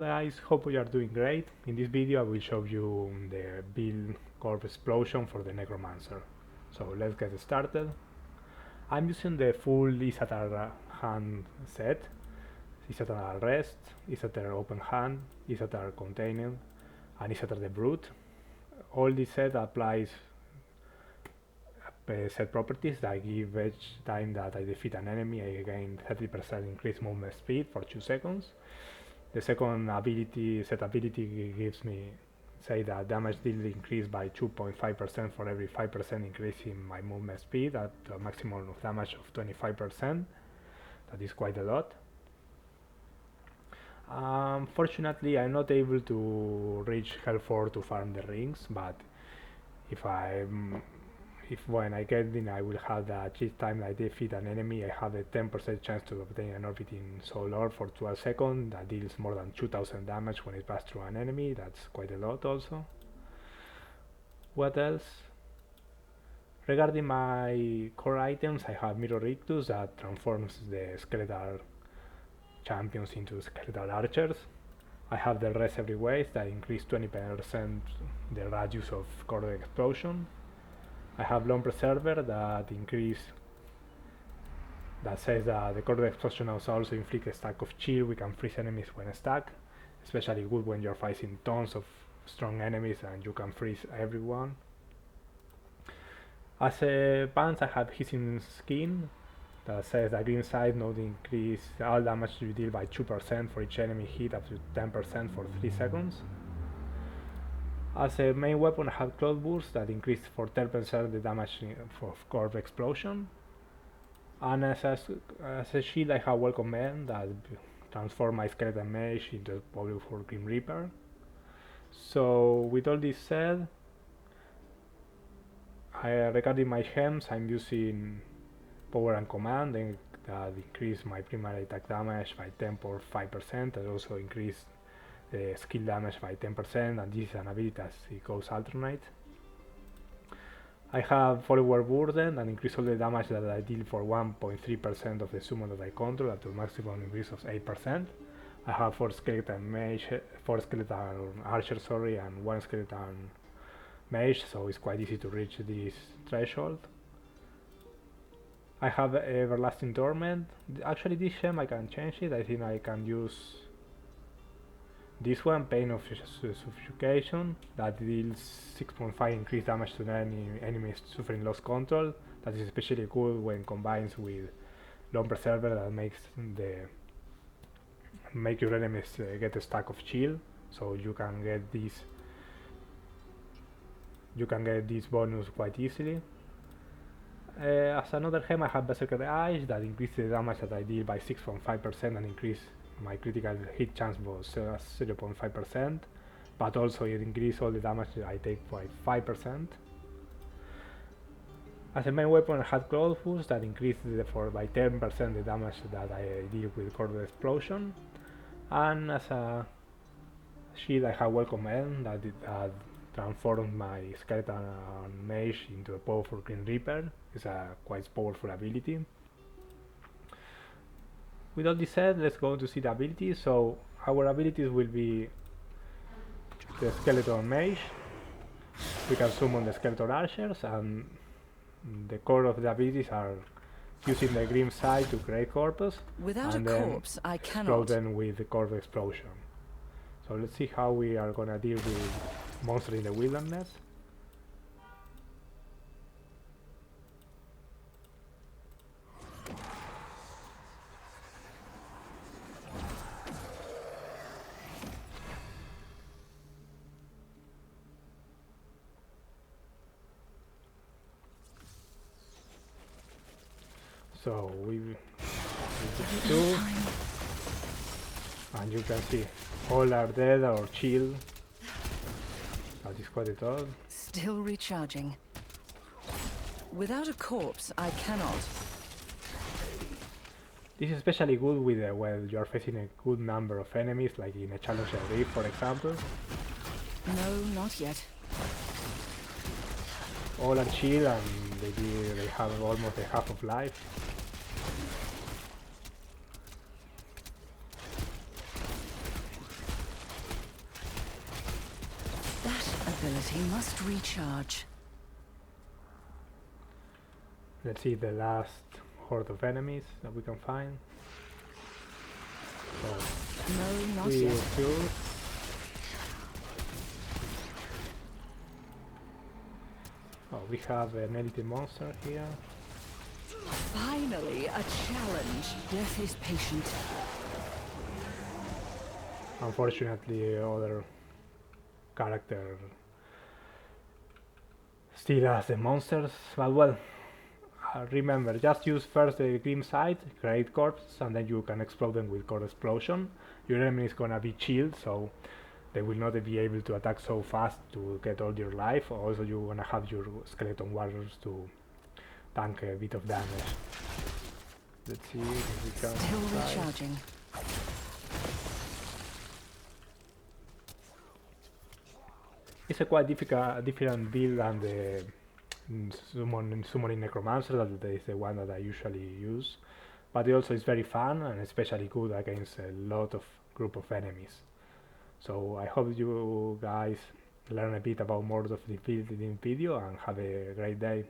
Guys, hope you are doing great. In this video I will show you the build corp explosion for the Necromancer. So let's get started. I'm using the full Isatar hand set, Isatar Rest, Isatar Open Hand, Isatar Contained, and Isatar the Brute. All this set applies set properties that give each time that I defeat an enemy I gain 30% increased movement speed for 2 seconds. The second ability, set ability, gives me, say that damage deal increase by 2.5% for every 5% increase in my movement speed at a maximum of damage of 25%. That is quite a lot. Fortunately, I'm not able to reach Hell 4 to farm the rings, but if when I get in I will have that each time I defeat an enemy I have a 10% chance to obtain an orbiting soul orb for 12 seconds that deals more than 2000 damage when it passes through an enemy. That's quite a lot also. What else? Regarding my core items, I have Mirror Rictus that transforms the skeletal champions into skeletal archers. I have the Rest Every Waste that increase 20% the radius of core explosion. I have Lone Preserver that says that the core explosion also inflict a stack of chill. We can freeze enemies when stuck, especially good when you're fighting tons of strong enemies and you can freeze everyone. As a pants I have Hissing Skin that says that green side not increase all damage you deal by 2% for each enemy hit up to 10% for 3 seconds. As a main weapon I have Cloud Burst that increased for 10% the damage of Corp Explosion. And as a shield I have Welcome Men that transform my Skeleton Mage into a powerful Grim Reaper. So with all this said, regarding my gems I'm using Power and Command that increase my primary attack damage by 10.5% and also increase the skill damage by 10%, and this is an ability as it goes alternate. I have Follower Burden that increase all the damage that I deal for 1.3% of the summon that I control up to a maximum increase of 8%. I have 4 skeleton archer and 1 skeleton mage, so it's quite easy to reach this threshold. I have Everlasting Torment. Actually this gem I can change it. I think I can use this one, Pain of Suffocation, that deals 6.5 increased damage to any enemies suffering lost control. That is especially good when combines with Lone Preserver that make your enemies get a stack of chill, so you can get this bonus quite easily. As another gem I have Berserker Eyes that increases the damage that I deal by 6.5% and increase my critical hit chance was 0.5%, but also it increases all the damage I take by 5%. As a main weapon I had Cloudfus that increases by 10% the damage that I deal with Core Explosion, and as a shield I have Welcome End that transformed my Skeleton Mage into a powerful Grim Reaper. It's a quite powerful ability. With all this said, let's go to see the abilities. So our abilities will be the Skeleton Mage. We can summon the Skeleton Archers, and the core of the abilities are using the Grim Side to create corpus, Without and a then corpse, I explode cannot. them with the Corpse Explosion. So let's see how we are gonna deal with monsters in the wilderness. So we do, and you can see all are dead or chill. That is quite a lot. Still recharging. Without a corpse, I cannot. This is especially good with when you are facing a good number of enemies, like in a Challenger Reef, for example. No, not yet. All are chill and they have almost a half of life. ability must recharge. Let's see the last horde of enemies that we can find. So No, not we yet. choose. Oh, we have an elite monster here. Finally, a challenge. Death is patient. Unfortunately, other character still has the monsters, but well, remember, just use first the Grim Side, create corpse, and then you can explode them with core explosion. Your enemy is gonna be chilled, so they will not be able to attack so fast to get all your life. Also, you're gonna have your skeleton warriors to tank a bit of damage. Let's see if we can Still try. recharging. It's a quite different build than the summoning Necromancer, that is the one that I usually use. But it also is very fun and especially good against a lot of group of enemies. So I hope you guys learn a bit about more of the build in video and have a great day.